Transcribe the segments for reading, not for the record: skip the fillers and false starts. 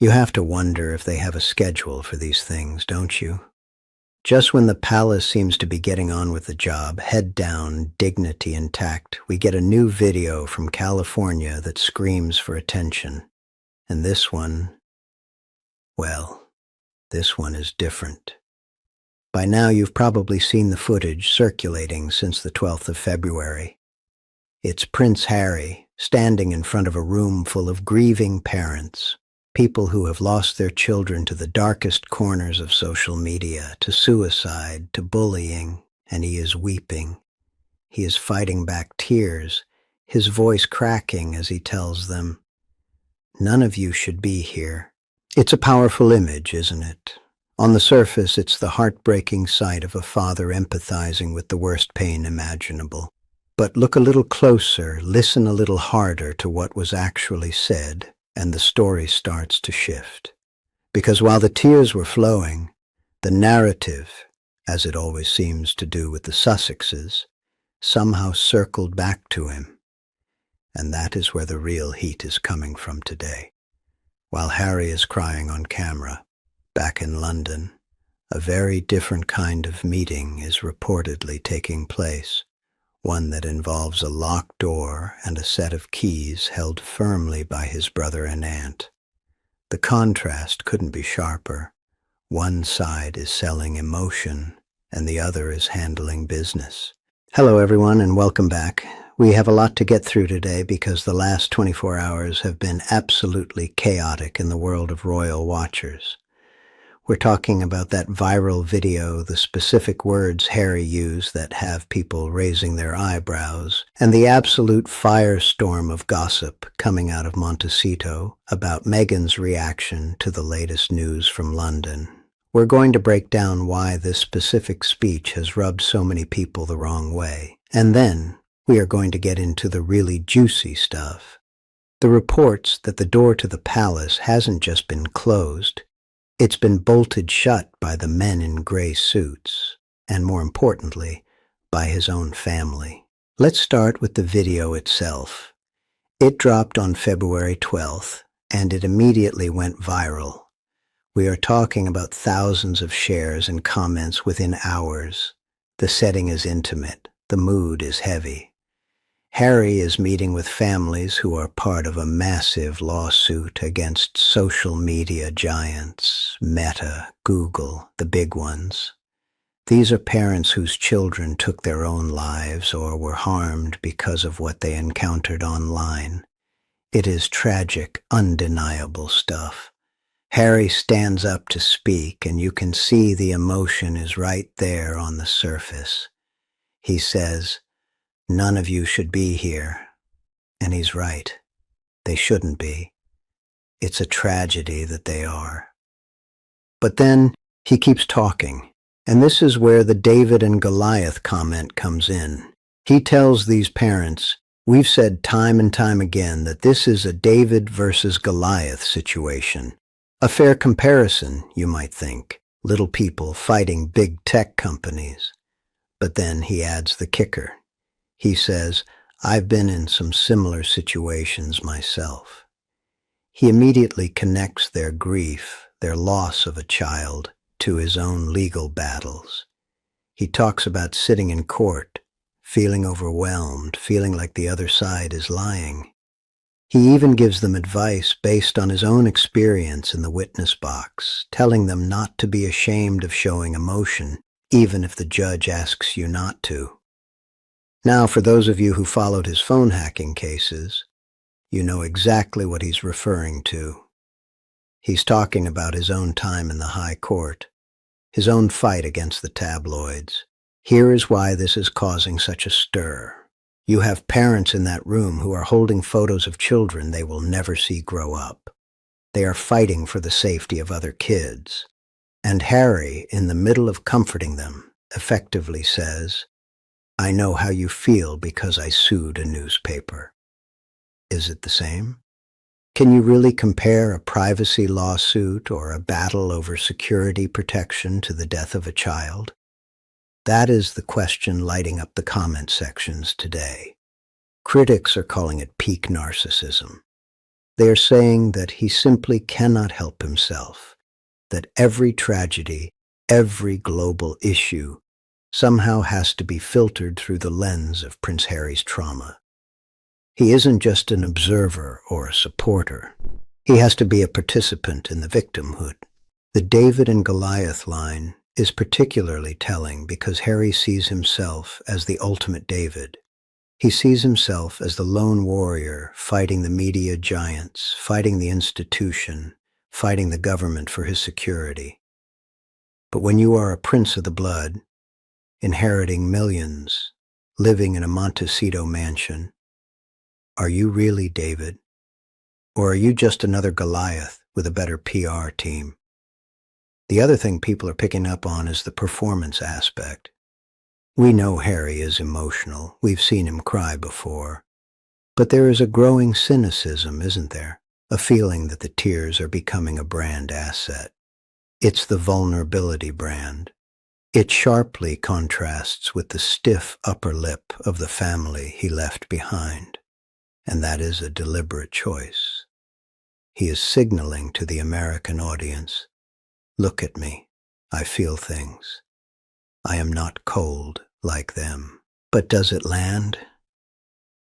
You have to wonder if they have a schedule for these things, don't you? Just when the palace seems to be getting on with the job, head down, dignity intact, we get a new video from California that screams for attention. And this one, well, this one is different. By now you've probably seen the footage circulating since the 12th of February. It's Prince Harry standing in front of a room full of grieving parents, people who have lost their children to the darkest corners of social media, to suicide, to bullying, and he is weeping. He is fighting back tears, his voice cracking as he tells them, "None of you should be here." It's a powerful image, isn't it? On the surface, it's the heartbreaking sight of a father empathizing with the worst pain imaginable. But look a little closer, listen a little harder to what was actually said, and the story starts to shift. Because while the tears were flowing, the narrative, as it always seems to do with the Sussexes, somehow circled back to him. And that is where the real heat is coming from today. While Harry is crying on camera, back in London, a very different kind of meeting is reportedly taking place. One that involves a locked door and a set of keys held firmly by his brother and aunt. The contrast couldn't be sharper. One side is selling emotion, and the other is handling business. Hello everyone, and welcome back. We have a lot to get through today because the last 24 hours have been absolutely chaotic in the world of royal watchers. We're talking about that viral video, the specific words Harry used that have people raising their eyebrows, and the absolute firestorm of gossip coming out of Montecito about Meghan's reaction to the latest news from London. We're going to break down why this specific speech has rubbed so many people the wrong way. And then we are going to get into the really juicy stuff. The reports that the door to the palace hasn't just been closed, it's been bolted shut by the men in gray suits, and more importantly, by his own family. Let's start with the video itself. It dropped on February 12th, and it immediately went viral. We are talking about thousands of shares and comments within hours. The setting is intimate. The mood is heavy. Harry is meeting with families who are part of a massive lawsuit against social media giants, Meta, Google, the big ones. These are parents whose children took their own lives or were harmed because of what they encountered online. It is tragic, undeniable stuff. Harry stands up to speak, and you can see the emotion is right there on the surface. He says, "None of you should be here." And he's right. They shouldn't be. It's a tragedy that they are. But then he keeps talking, and this is where the David and Goliath comment comes in. He tells these parents, "We've said time and time again that this is a David versus Goliath situation." A fair comparison, you might think. Little people fighting big tech companies. But then he adds the kicker. He says, "I've been in some similar situations myself." He immediately connects their grief, their loss of a child, to his own legal battles. He talks about sitting in court, feeling overwhelmed, feeling like the other side is lying. He even gives them advice based on his own experience in the witness box, telling them not to be ashamed of showing emotion, even if the judge asks you not to. Now, for those of you who followed his phone hacking cases, you know exactly what he's referring to. He's talking about his own time in the High Court, his own fight against the tabloids. Here is why this is causing such a stir. You have parents in that room who are holding photos of children they will never see grow up. They are fighting for the safety of other kids. And Harry, in the middle of comforting them, effectively says, "I know how you feel because I sued a newspaper." Is it the same? Can you really compare a privacy lawsuit or a battle over security protection to the death of a child? That is the question lighting up the comment sections today. Critics are calling it peak narcissism. They are saying that he simply cannot help himself, that every tragedy, every global issue somehow has to be filtered through the lens of Prince Harry's trauma. He isn't just an observer or a supporter. He has to be a participant in the victimhood. The David and Goliath line is particularly telling because Harry sees himself as the ultimate David. He sees himself as the lone warrior fighting the media giants, fighting the institution, fighting the government for his security. But when you are a prince of the blood, inheriting millions, living in a Montecito mansion, are you really David? Or are you just another Goliath with a better PR team? The other thing people are picking up on is the performance aspect. We know Harry is emotional. We've seen him cry before. But there is a growing cynicism, isn't there? A feeling that the tears are becoming a brand asset. It's the vulnerability brand. It sharply contrasts with the stiff upper lip of the family he left behind. And that is a deliberate choice. He is signaling to the American audience, look at me, I feel things. I am not cold like them. But does it land?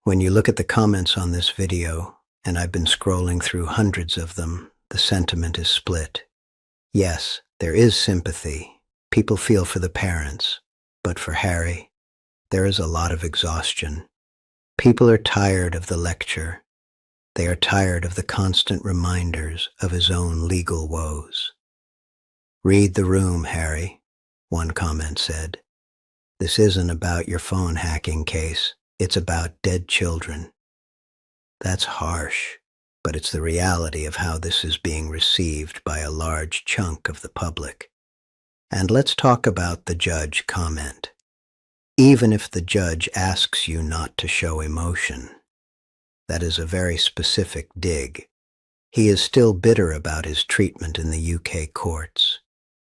When you look at the comments on this video, and I've been scrolling through hundreds of them, the sentiment is split. Yes, there is sympathy. People feel for the parents. But for Harry, there is a lot of exhaustion. People are tired of the lecture. They are tired of the constant reminders of his own legal woes. Read the room, Harry, one comment said. This isn't about your phone hacking case. It's about dead children. That's harsh, but it's the reality of how this is being received by a large chunk of the public. And let's talk about the judge comment. Even if the judge asks you not to show emotion, that is a very specific dig. He is still bitter about his treatment in the UK courts.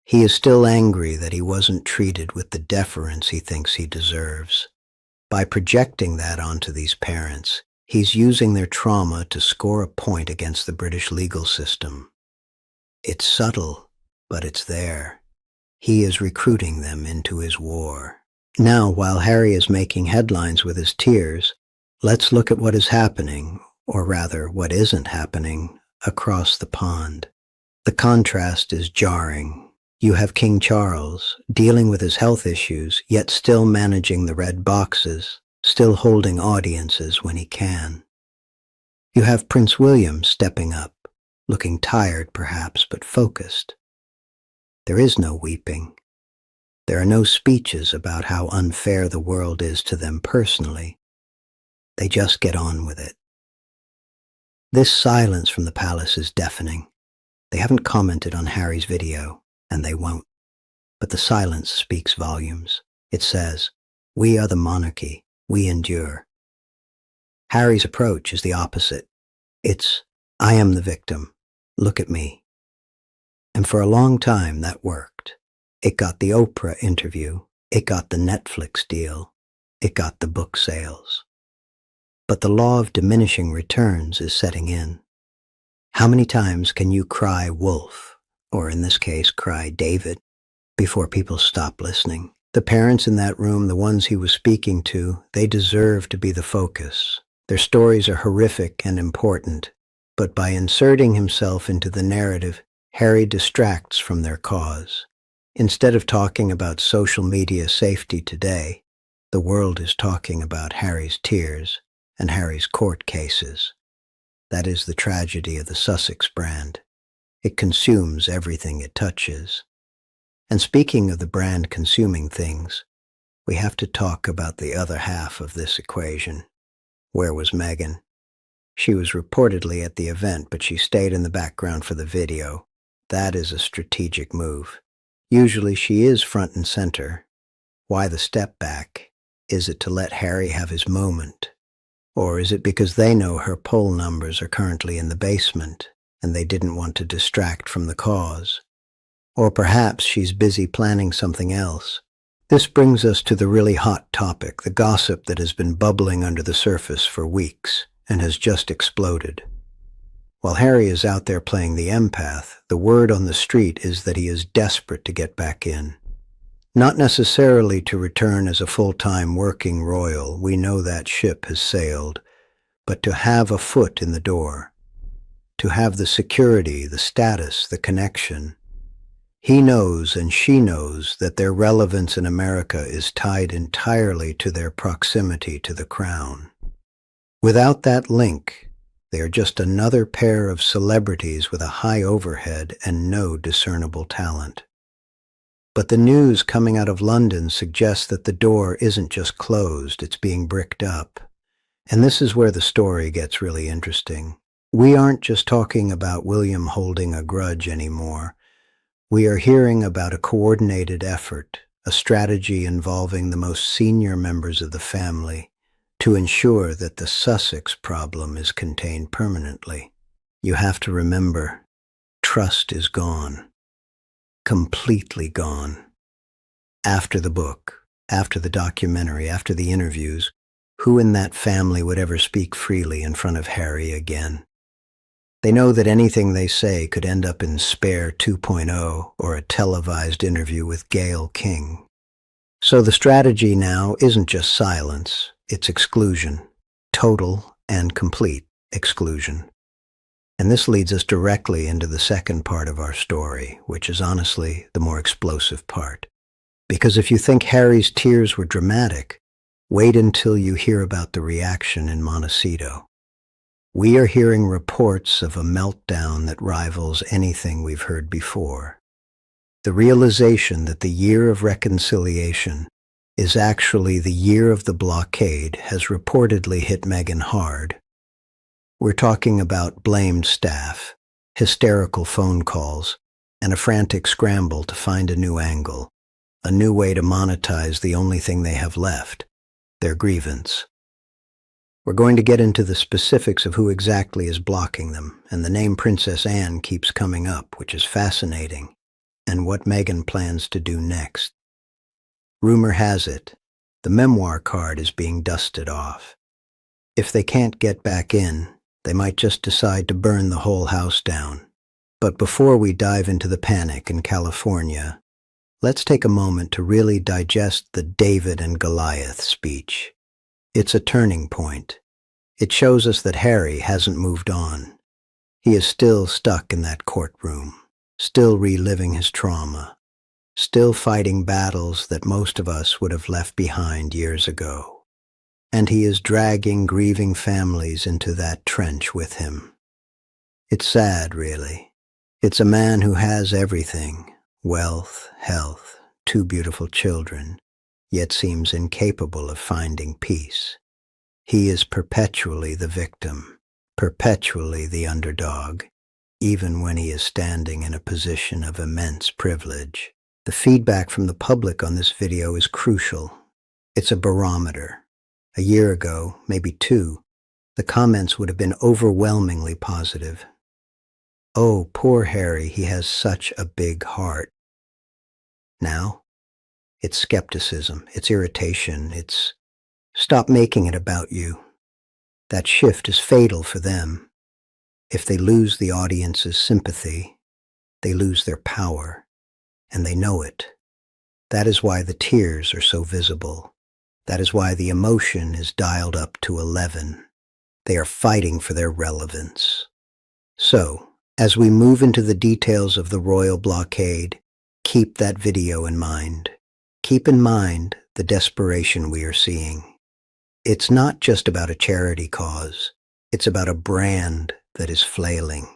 He is still angry that he wasn't treated with the deference he thinks he deserves. By projecting that onto these parents, he's using their trauma to score a point against the British legal system. It's subtle, but it's there. He is recruiting them into his war. Now, while Harry is making headlines with his tears, let's look at what is happening, or rather, what isn't happening, across the pond. The contrast is jarring. You have King Charles dealing with his health issues, yet still managing the red boxes, still holding audiences when he can. You have Prince William stepping up, looking tired perhaps, but focused. There is no weeping. There are no speeches about how unfair the world is to them personally. They just get on with it. This silence from the palace is deafening. They haven't commented on Harry's video, and they won't. But the silence speaks volumes. It says, we are the monarchy, we endure. Harry's approach is the opposite. It's, I am the victim, look at me. And for a long time that worked. It got the Oprah interview, it got the Netflix deal, it got the book sales. But the law of diminishing returns is setting in. How many times can you cry wolf, or in this case cry David, before people stop listening? The parents in that room, the ones he was speaking to, they deserve to be the focus. Their stories are horrific and important, but by inserting himself into the narrative, Harry distracts from their cause. Instead of talking about social media safety today, the world is talking about Harry's tears and Harry's court cases. That is the tragedy of the Sussex brand. It consumes everything it touches. And speaking of the brand consuming things, we have to talk about the other half of this equation. Where was Meghan? She was reportedly at the event, but she stayed in the background for the video. That is a strategic move. Usually she is front and center. Why the step back? Is it to let Harry have his moment? Or is it because they know her poll numbers are currently in the basement and they didn't want to distract from the cause? Or perhaps she's busy planning something else. This brings us to the really hot topic, the gossip that has been bubbling under the surface for weeks and has just exploded. While Harry is out there playing the empath, the word on the street is that he is desperate to get back in. Not necessarily to return as a full-time working royal, we know that ship has sailed, but to have a foot in the door, to have the security, the status, the connection. He knows and she knows that their relevance in America is tied entirely to their proximity to the crown. Without that link, they are just another pair of celebrities with a high overhead and no discernible talent. But the news coming out of London suggests that the door isn't just closed, it's being bricked up. And this is where the story gets really interesting. We aren't just talking about William holding a grudge anymore. We are hearing about a coordinated effort, a strategy involving the most senior members of the family to ensure that the Sussex problem is contained permanently. You have to remember, trust is gone. Completely gone. After the book, after the documentary, after the interviews, who in that family would ever speak freely in front of Harry again? They know that anything they say could end up in Spare 2.0 or a televised interview with Gayle King. So the strategy now isn't just silence, it's exclusion. Total and complete exclusion. And this leads us directly into the second part of our story, which is honestly the more explosive part. Because if you think Harry's tears were dramatic, wait until you hear about the reaction in Montecito. We are hearing reports of a meltdown that rivals anything we've heard before. The realization that the year of reconciliation is actually the year of the blockade has reportedly hit Meghan hard. We're talking about blamed staff, hysterical phone calls, and a frantic scramble to find a new angle, a new way to monetize the only thing they have left, their grievance. We're going to get into the specifics of who exactly is blocking them, and the name Princess Anne keeps coming up, which is fascinating, and what Meghan plans to do next. Rumor has it, the memoir card is being dusted off. If they can't get back in, they might just decide to burn the whole house down. But before we dive into the panic in California, let's take a moment to really digest the David and Goliath speech. It's a turning point. It shows us that Harry hasn't moved on. He is still stuck in that courtroom, still reliving his trauma, still fighting battles that most of us would have left behind years ago. And he is dragging grieving families into that trench with him. It's sad, really. It's a man who has everything, wealth, health, 2 beautiful children, yet seems incapable of finding peace. He is perpetually the victim, perpetually the underdog, even when he is standing in a position of immense privilege. The feedback from the public on this video is crucial. It's a barometer. A year ago, maybe 2, the comments would have been overwhelmingly positive. Oh, poor Harry, he has such a big heart. Now, it's skepticism, it's irritation, it's stop making it about you. That shift is fatal for them. If they lose the audience's sympathy, they lose their power, and they know it. That is why the tears are so visible. That is why the emotion is dialed up to 11. They are fighting for their relevance. So, as we move into the details of the royal blockade, keep that video in mind. Keep in mind the desperation we are seeing. It's not just about a charity cause. It's about a brand that is flailing.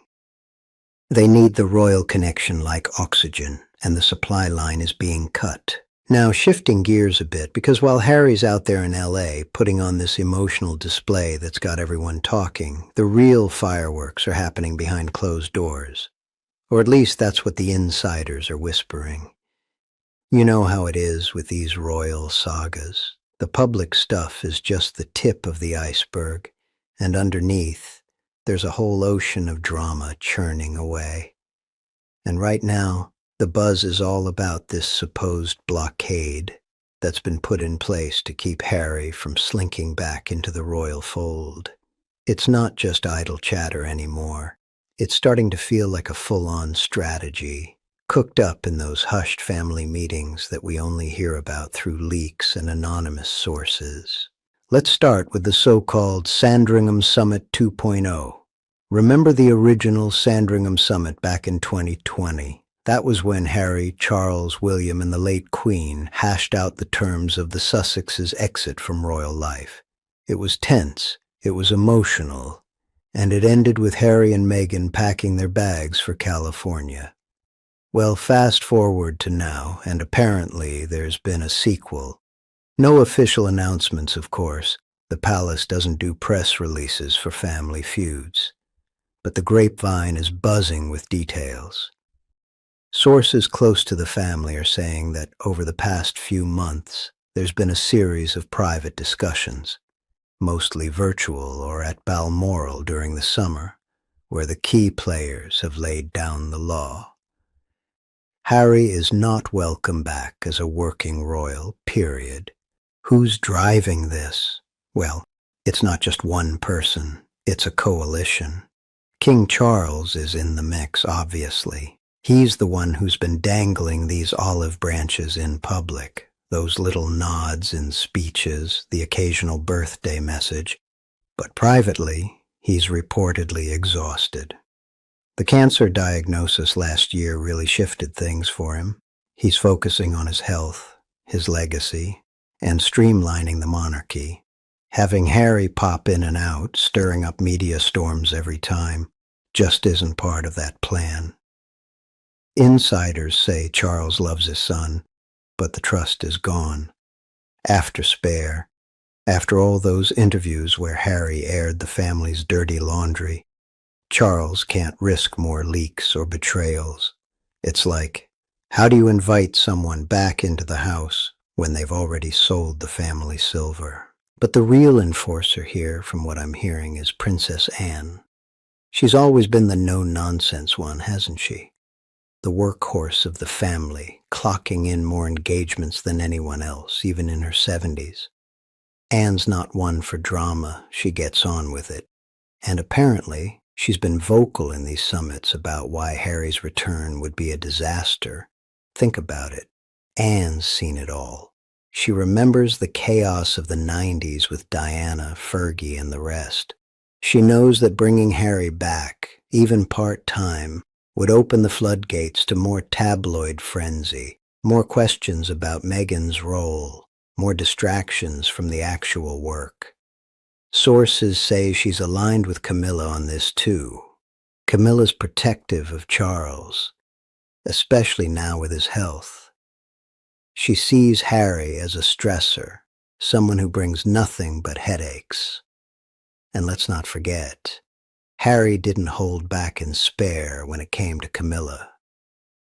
They need the royal connection like oxygen, and the supply line is being cut. Now, shifting gears a bit, because while Harry's out there in LA putting on this emotional display that's got everyone talking, the real fireworks are happening behind closed doors. Or at least that's what the insiders are whispering. You know how it is with these royal sagas. The public stuff is just the tip of the iceberg, and underneath, there's a whole ocean of drama churning away. And right now, the buzz is all about this supposed blockade that's been put in place to keep Harry from slinking back into the royal fold. It's not just idle chatter anymore. It's starting to feel like a full-on strategy, cooked up in those hushed family meetings that we only hear about through leaks and anonymous sources. Let's start with the so-called Sandringham Summit 2.0. Remember the original Sandringham Summit back in 2020? That was when Harry, Charles, William, and the late Queen hashed out the terms of the Sussexes' exit from royal life. It was tense, it was emotional, and it ended with Harry and Meghan packing their bags for California. Well, fast forward to now, and apparently there's been a sequel. No official announcements, of course. The palace doesn't do press releases for family feuds. But the grapevine is buzzing with details. Sources close to the family are saying that over the past few months, there's been a series of private discussions, mostly virtual or at Balmoral during the summer, where the key players have laid down the law. Harry is not welcome back as a working royal, period. Who's driving this? Well, it's not just one person, it's a coalition. King Charles is in the mix, obviously. He's the one who's been dangling these olive branches in public, those little nods in speeches, the occasional birthday message. But privately, he's reportedly exhausted. The cancer diagnosis last year really shifted things for him. He's focusing on his health, his legacy, and streamlining the monarchy. Having Harry pop in and out, stirring up media storms every time, just isn't part of that plan. Insiders say Charles loves his son, but the trust is gone. After Spare, after all those interviews where Harry aired the family's dirty laundry, Charles can't risk more leaks or betrayals. It's like, how do you invite someone back into the house when they've already sold the family silver? But the real enforcer here, from what I'm hearing, is Princess Anne. She's always been the no-nonsense one, hasn't she? The workhorse of the family, clocking in more engagements than anyone else, even in her 70s. Anne's not one for drama, she gets on with it. And apparently, she's been vocal in these summits about why Harry's return would be a disaster. Think about it. Anne's seen it all. She remembers the chaos of the 90s with Diana, Fergie, and the rest. She knows that bringing Harry back, even part-time, would open the floodgates to more tabloid frenzy, more questions about Meghan's role, more distractions from the actual work. Sources say she's aligned with Camilla on this too. Camilla's protective of Charles, especially now with his health. She sees Harry as a stressor, someone who brings nothing but headaches. And let's not forget, Harry didn't hold back in Spare when it came to Camilla.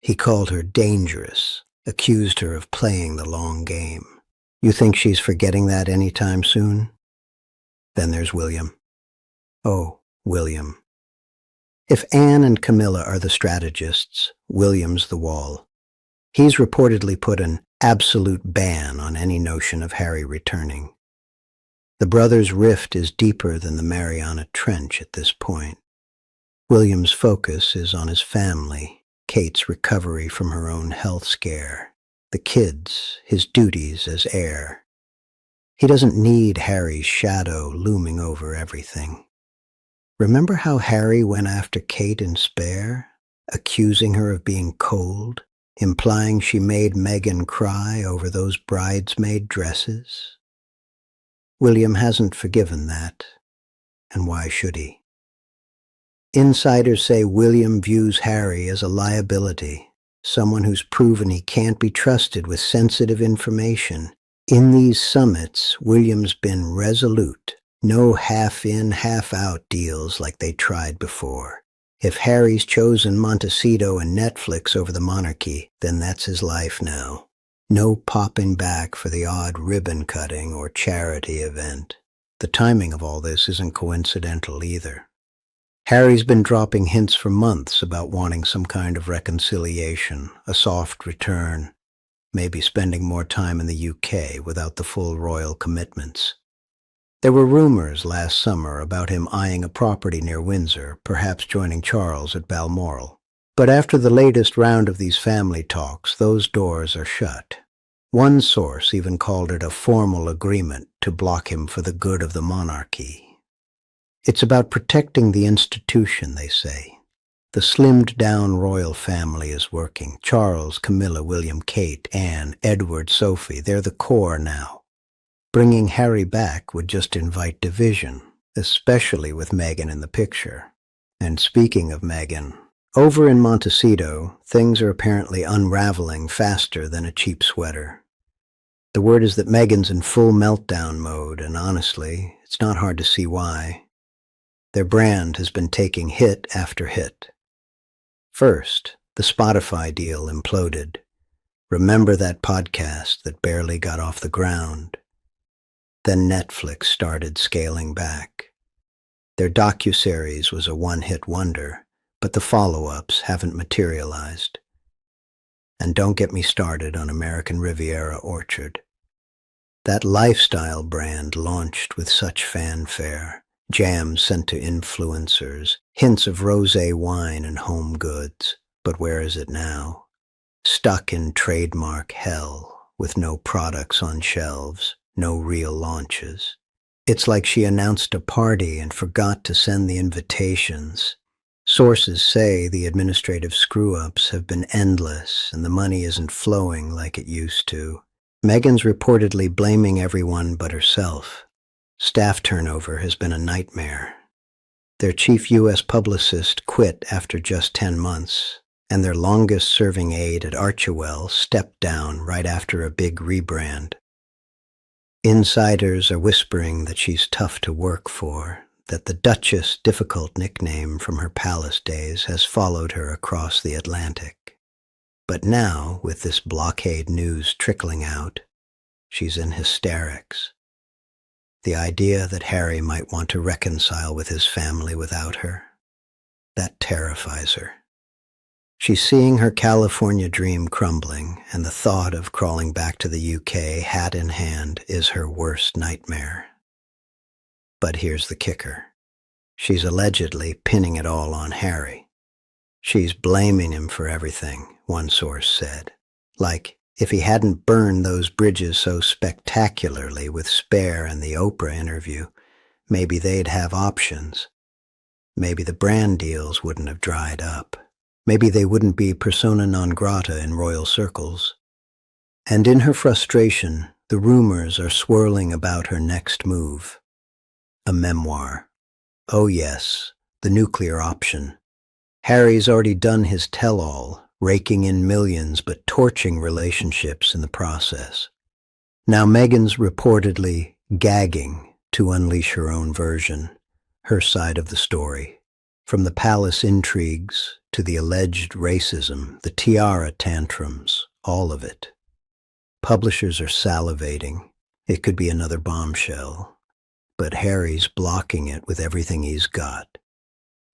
He called her dangerous, accused her of playing the long game. You think she's forgetting that anytime soon? Then there's William. Oh, William. If Anne and Camilla are the strategists, William's the wall. He's reportedly put an absolute ban on any notion of Harry returning. The brothers' rift is deeper than the Mariana Trench at this point. William's focus is on his family, Kate's recovery from her own health scare, the kids, his duties as heir. He doesn't need Harry's shadow looming over everything. Remember how Harry went after Kate in Spare, accusing her of being cold, implying she made Meghan cry over those bridesmaid dresses? William hasn't forgiven that, and why should he? Insiders say William views Harry as a liability, someone who's proven he can't be trusted with sensitive information. In these summits, William's been resolute, no half-in, half-out deals like they tried before. If Harry's chosen Montecito and Netflix over the monarchy, then that's his life now. No popping back for the odd ribbon cutting or charity event. The timing of all this isn't coincidental either. Harry's been dropping hints for months about wanting some kind of reconciliation, a soft return, maybe spending more time in the UK without the full royal commitments. There were rumors last summer about him eyeing a property near Windsor, perhaps joining Charles at Balmoral. But after the latest round of these family talks, those doors are shut. One source even called it a formal agreement to block him for the good of the monarchy. It's about protecting the institution, they say. The slimmed-down royal family is working. Charles, Camilla, William, Kate, Anne, Edward, Sophie, they're the core now. Bringing Harry back would just invite division, especially with Meghan in the picture. And speaking of Meghan, over in Montecito, things are apparently unraveling faster than a cheap sweater. The word is that Meghan's in full meltdown mode, and honestly, it's not hard to see why. Their brand has been taking hit after hit. First, the Spotify deal imploded. Remember that podcast that barely got off the ground? Then Netflix started scaling back. Their docuseries was a one-hit wonder, but the follow-ups haven't materialized. And don't get me started on American Riviera Orchard. That lifestyle brand launched with such fanfare. Jams sent to influencers, hints of rosé wine and home goods. But where is it now? Stuck in trademark hell, with no products on shelves, no real launches. It's like she announced a party and forgot to send the invitations. Sources say the administrative screw-ups have been endless and the money isn't flowing like it used to. Meghan's reportedly blaming everyone but herself. Staff turnover has been a nightmare. Their chief U.S. publicist quit after just 10 months, and their longest-serving aide at Archewell stepped down right after a big rebrand. Insiders are whispering that she's tough to work for, that the Duchess, difficult nickname from her palace days, has followed her across the Atlantic. But now, with this blockade news trickling out, she's in hysterics. The idea that Harry might want to reconcile with his family without her, that terrifies her. She's seeing her California dream crumbling, and the thought of crawling back to the UK, hat in hand, is her worst nightmare. But here's the kicker. She's allegedly pinning it all on Harry. She's blaming him for everything, one source said. Like, if he hadn't burned those bridges so spectacularly with Spare and the Oprah interview, maybe they'd have options. Maybe the brand deals wouldn't have dried up. Maybe they wouldn't be persona non grata in royal circles. And in her frustration, the rumors are swirling about her next move. A memoir. Oh yes, the nuclear option. Harry's already done his tell-all, raking in millions but torching relationships in the process. Now Meghan's reportedly gagging to unleash her own version, her side of the story. From the palace intrigues to the alleged racism, the tiara tantrums, all of it. Publishers are salivating. It could be another bombshell. But Harry's blocking it with everything he's got.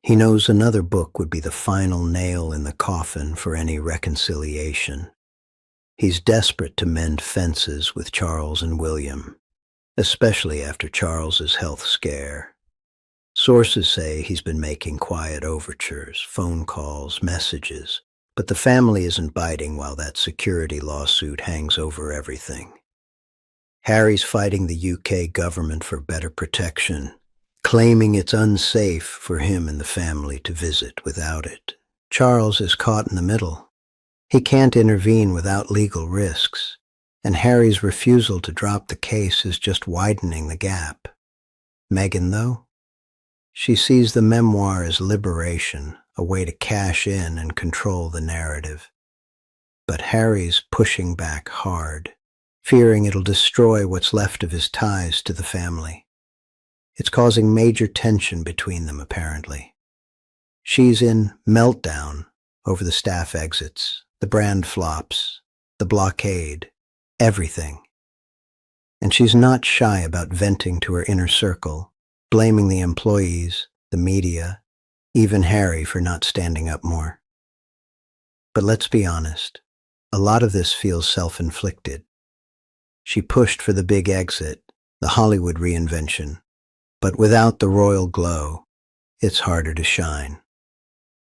He knows another book would be the final nail in the coffin for any reconciliation. He's desperate to mend fences with Charles and William, especially after Charles's health scare. Sources say he's been making quiet overtures, phone calls, messages, but the family isn't biting while that security lawsuit hangs over everything. Harry's fighting the UK government for better protection, claiming it's unsafe for him and the family to visit without it. Charles is caught in the middle. He can't intervene without legal risks, and Harry's refusal to drop the case is just widening the gap. Meghan, though? She sees the memoir as liberation, a way to cash in and control the narrative. But Harry's pushing back hard, fearing it'll destroy what's left of his ties to the family. It's causing major tension between them, apparently. She's in meltdown over the staff exits, the brand flops, the blockade, everything. And she's not shy about venting to her inner circle, blaming the employees, the media, even Harry for not standing up more. But let's be honest, a lot of this feels self-inflicted. She pushed for the big exit, the Hollywood reinvention. But without the royal glow, it's harder to shine.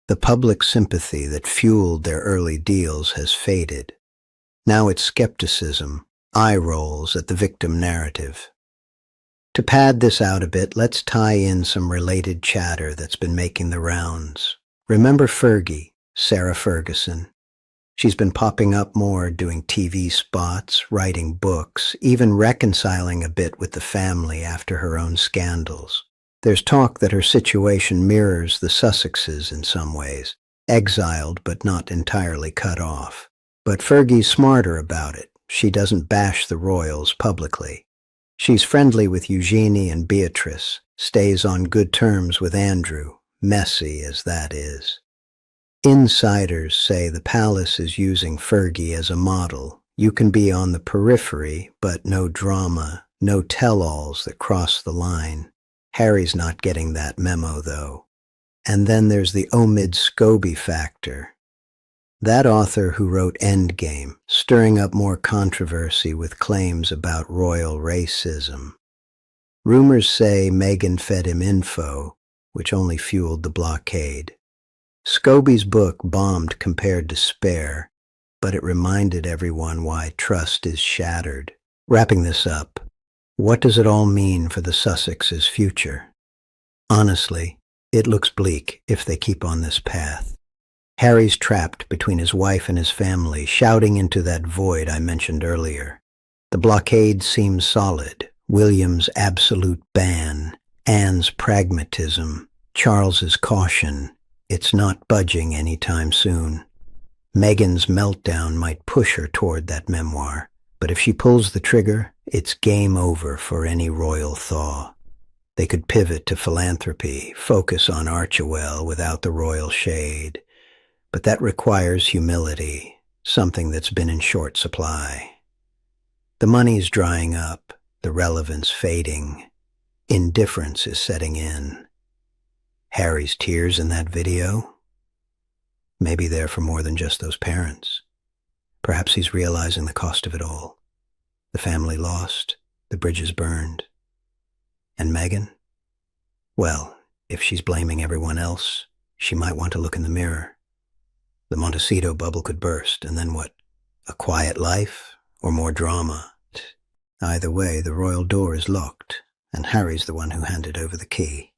The public sympathy that fueled their early deals has faded. Now it's skepticism, eye rolls at the victim narrative. To pad this out a bit, let's tie in some related chatter that's been making the rounds. Remember Fergie, Sarah Ferguson? She's been popping up more, doing TV spots, writing books, even reconciling a bit with the family after her own scandals. There's talk that her situation mirrors the Sussexes in some ways, exiled but not entirely cut off. But Fergie's smarter about it. She doesn't bash the royals publicly. She's friendly with Eugenie and Beatrice, stays on good terms with Andrew, messy as that is. Insiders say the palace is using Fergie as a model. You can be on the periphery, but no drama, no tell-alls that cross the line. Harry's not getting that memo, though. And then there's the Omid Scobie factor. That author who wrote Endgame, stirring up more controversy with claims about royal racism. Rumors say Meghan fed him info, which only fueled the blockade. Scobie's book bombed compared to Spare, but it reminded everyone why trust is shattered. Wrapping this up, what does it all mean for the Sussexes' future? Honestly, it looks bleak if they keep on this path. Harry's trapped between his wife and his family, shouting into that void I mentioned earlier. The blockade seems solid. William's absolute ban, Anne's pragmatism, Charles's caution. It's not budging anytime soon. Meghan's meltdown might push her toward that memoir, but if she pulls the trigger, it's game over for any royal thaw. They could pivot to philanthropy, focus on Archewell without the royal shade, but that requires humility, something that's been in short supply. The money's drying up, the relevance fading, indifference is setting in. Harry's tears in that video? Maybe they're for more than just those parents. Perhaps he's realizing the cost of it all. The family lost, the bridges burned. And Meghan? Well, if she's blaming everyone else, she might want to look in the mirror. The Montecito bubble could burst, and then what? A quiet life or more drama? Either way, the royal door is locked, and Harry's the one who handed over the key.